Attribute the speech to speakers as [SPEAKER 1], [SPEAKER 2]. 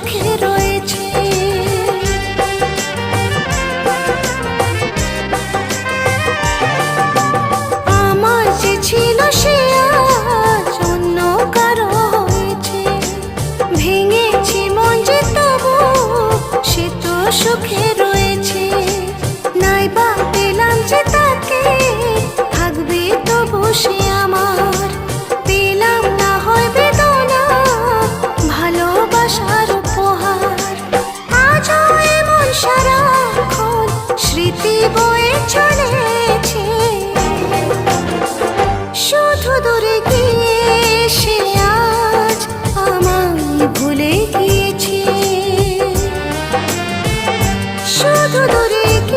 [SPEAKER 1] সুখে রয়েছে। আমার যে ছিল সে আজ অন্য কারো হয়েছে। ভেঙেছি মন যে তবু সে তো সুখে রয়েছে। নাইবা পেলাম যে তাকে থাকবে তবু সে আমার। পেলাম না হয় বেদনা ভালোবাসার উপহার। আজও এমন সারাক্ষণ স্মৃতি